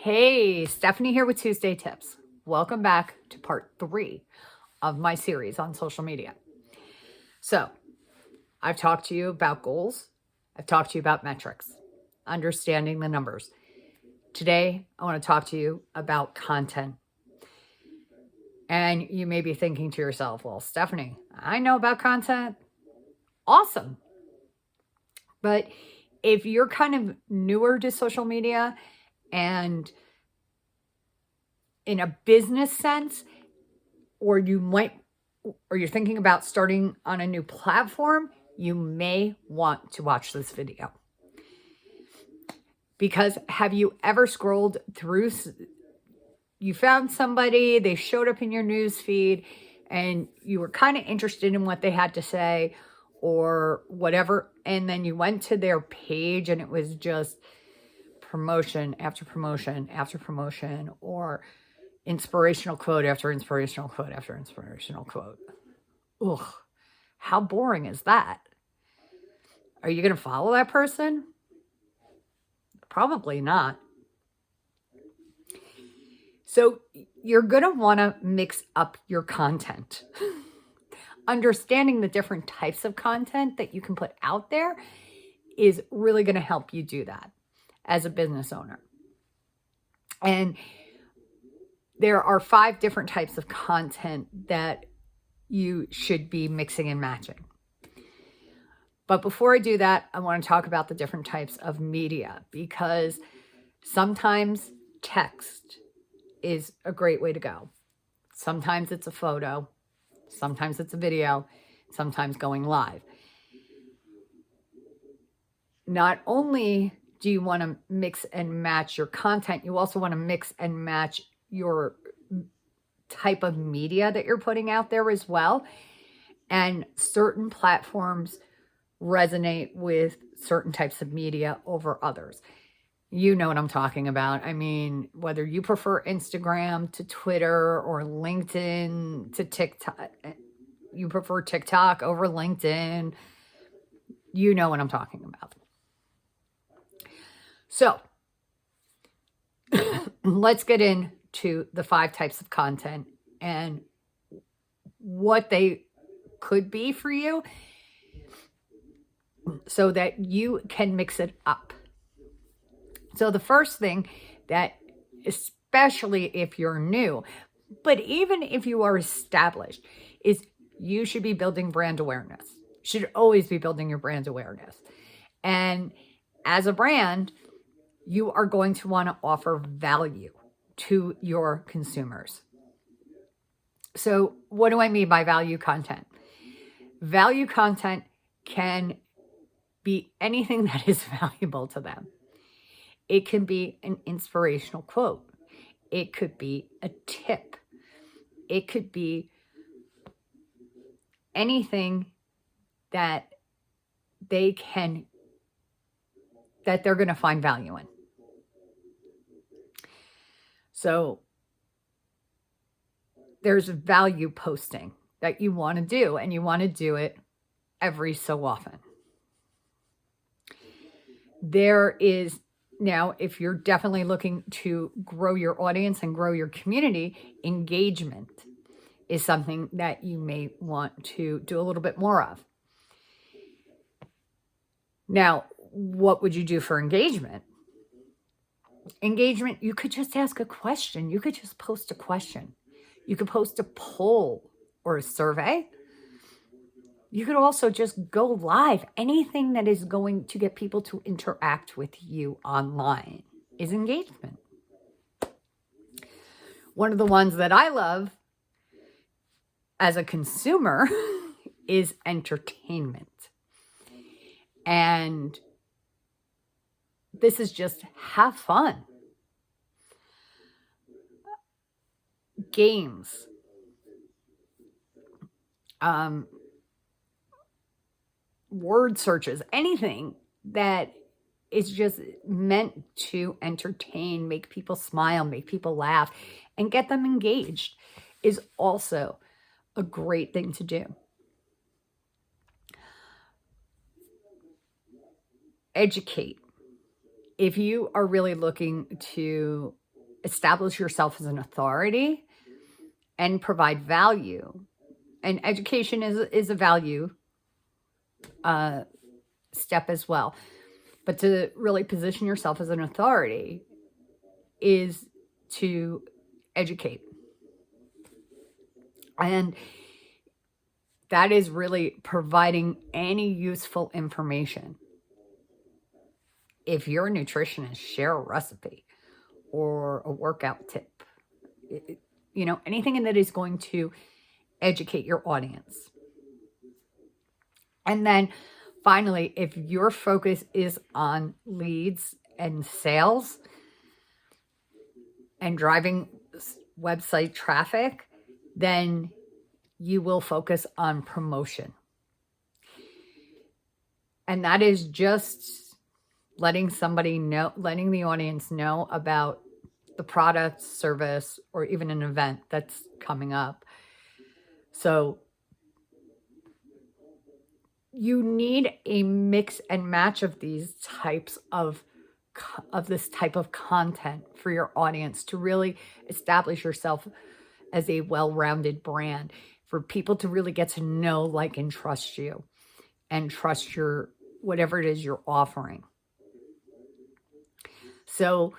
Hey, Stephanie here with Tuesday Tips. Welcome back to part 3 of my series on social media. So, I've talked to you about goals. I've talked to you about metrics, understanding the numbers. Today, I want to talk to you about content. And you may be thinking to yourself, well, Stephanie, I know about content. Awesome. But if you're kind of newer to social media and in a business sense, or you're thinking about starting on a new platform, you may want to watch this video. Because have you ever scrolled through, you found somebody, they showed up in your news feed, and you were kind of interested in what they had to say or whatever, and then you went to their page and it was just promotion after promotion after promotion, or inspirational quote after inspirational quote after inspirational quote. Ugh, how boring is that? Are you going to follow that person? Probably not. So you're going to want to mix up your content. Understanding the different types of content that you can put out there is really going to help you do that as a business owner. And there are 5 different types of content that you should be mixing and matching. But before I do that, I want to talk about the different types of media, because sometimes text is a great way to go. Sometimes it's a photo, sometimes it's a video, sometimes going live. Not only do you want to mix and match your content, you also want to mix and match your type of media that you're putting out there as well. And certain platforms resonate with certain types of media over others. You know what I'm talking about. I mean, whether you prefer Instagram to Twitter or LinkedIn to TikTok, you prefer TikTok over LinkedIn, you know what I'm talking about. So let's get into the 5 types of content and what they could be for you so that you can mix it up. So the first thing that, especially if you're new, but even if you are established, is you should be building brand awareness. You should always be building your brand awareness. And as a brand, you are going to want to offer value to your consumers. So what do I mean by value content? Value content can be anything that is valuable to them. It can be an inspirational quote. It could be a tip. It could be anything that they're going to find value in. So there's value posting that you want to do, and you want to do it every so often. There is now, if you're definitely looking to grow your audience and grow your community, engagement is something that you may want to do a little bit more of. Now, what would you do for engagement? Engagement, you could just ask a question. You could just post a question. You could post a poll or a survey. You could also just go live. Anything that is going to get people to interact with you online is engagement. One of the ones that I love as a consumer is entertainment. And this is just have fun. Games. Word searches, anything that is just meant to entertain, make people smile, make people laugh, and get them engaged is also a great thing to do. Educate. If you are really looking to establish yourself as an authority and provide value. And education is a value step as well. But to really position yourself as an authority is to educate. And that is really providing any useful information. If you're a nutritionist, share a recipe or a workout tip. Anything that is going to educate your audience. And then finally, if your focus is on leads and sales and driving website traffic, then you will focus on promotion. And that is just letting the audience know about the product, service, or even an event that's coming up. So you need a mix and match of these types of this type of content for your audience to really establish yourself as a well-rounded brand, for people to really get to know, like, and trust you and trust your whatever it is you're offering. So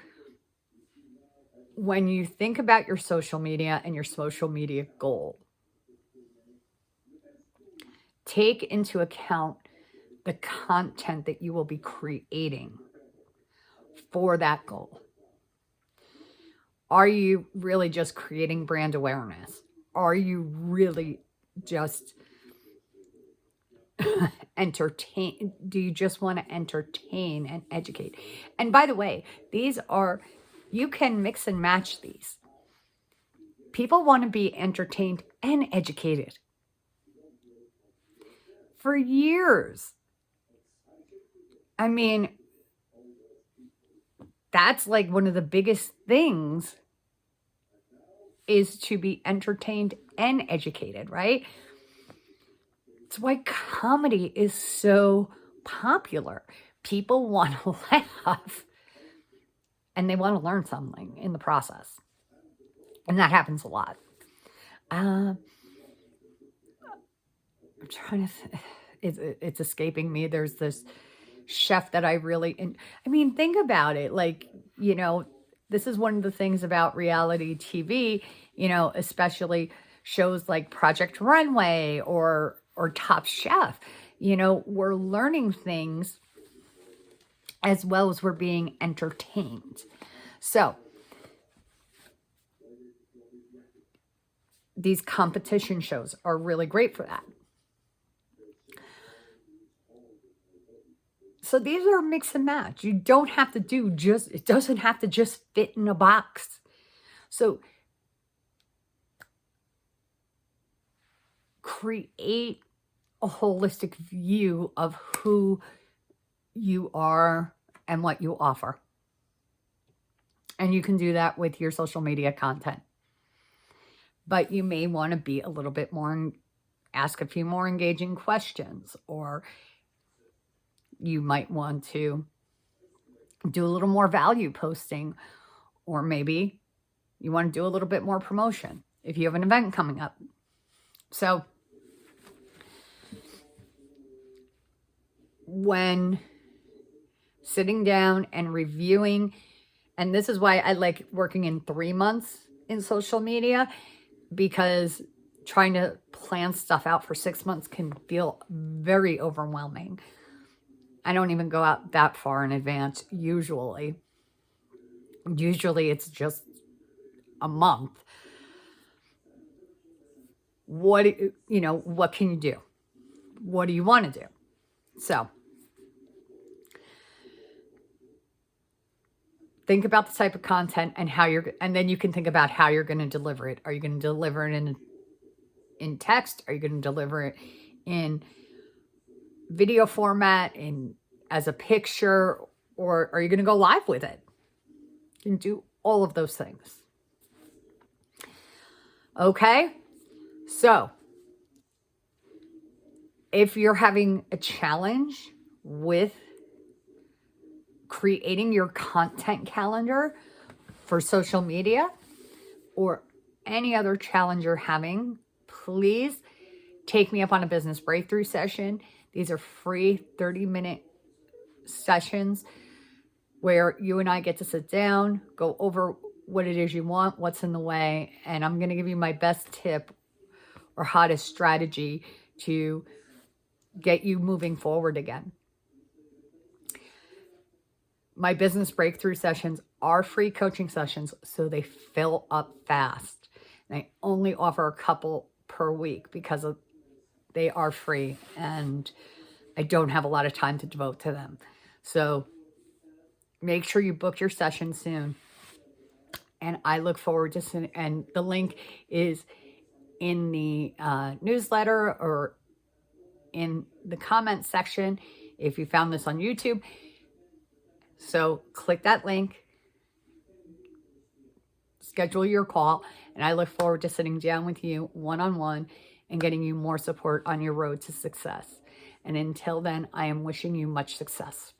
when you think about your social media and your social media goal, take into account the content that you will be creating for that goal. Are you really just creating brand awareness? Are you really just entertain? Do you just want to entertain and educate? And by the way, you can mix and match these. People want to be entertained and educated. For years. I mean, that's like one of the biggest things, is to be entertained and educated, right? It's why comedy is so popular. People want to laugh and they want to learn something in the process. And that happens a lot. I'm trying to, it's escaping me. There's this chef that I really, think about it. Like, this is one of the things about reality TV, especially shows like Project Runway or Top Chef. We're learning things as well as we're being entertained. So these competition shows are really great for that. So these are mix and match. You don't have to it doesn't have to just fit in a box. So create a holistic view of who you are and what you offer. And you can do that with your social media content. But you may want to be a little bit more, ask a few more engaging questions, or you might want to do a little more value posting, or maybe you want to do a little bit more promotion if you have an event coming up. So when sitting down and reviewing, and this is why I like working in 3 months in social media, because trying to plan stuff out for 6 months can feel very overwhelming. I don't even go out that far in advance usually. Usually it's just a month. What can you do? What do you want to do? So think about the type of content and and then you can think about how you're going to deliver it. Are you going to deliver it in text? Are you going to deliver it in video format, as a picture, or are you going to go live with it? You can do all of those things. Okay? So, if you're having a challenge with creating your content calendar for social media or any other challenge you're having, please take me up on a business breakthrough session. These are free 30-minute sessions where you and I get to sit down, go over what it is you want, what's in the way, and I'm going to give you my best tip or hottest strategy to get you moving forward again. My business breakthrough sessions are free coaching sessions, so they fill up fast. And I only offer a couple per week because they are free and I don't have a lot of time to devote to them. So make sure you book your session soon. And I look forward to seeing, and the link is in the newsletter or in the comments section if you found this on YouTube. So click that link, schedule your call, and I look forward to sitting down with you one-on-one and getting you more support on your road to success. And until then, I am wishing you much success.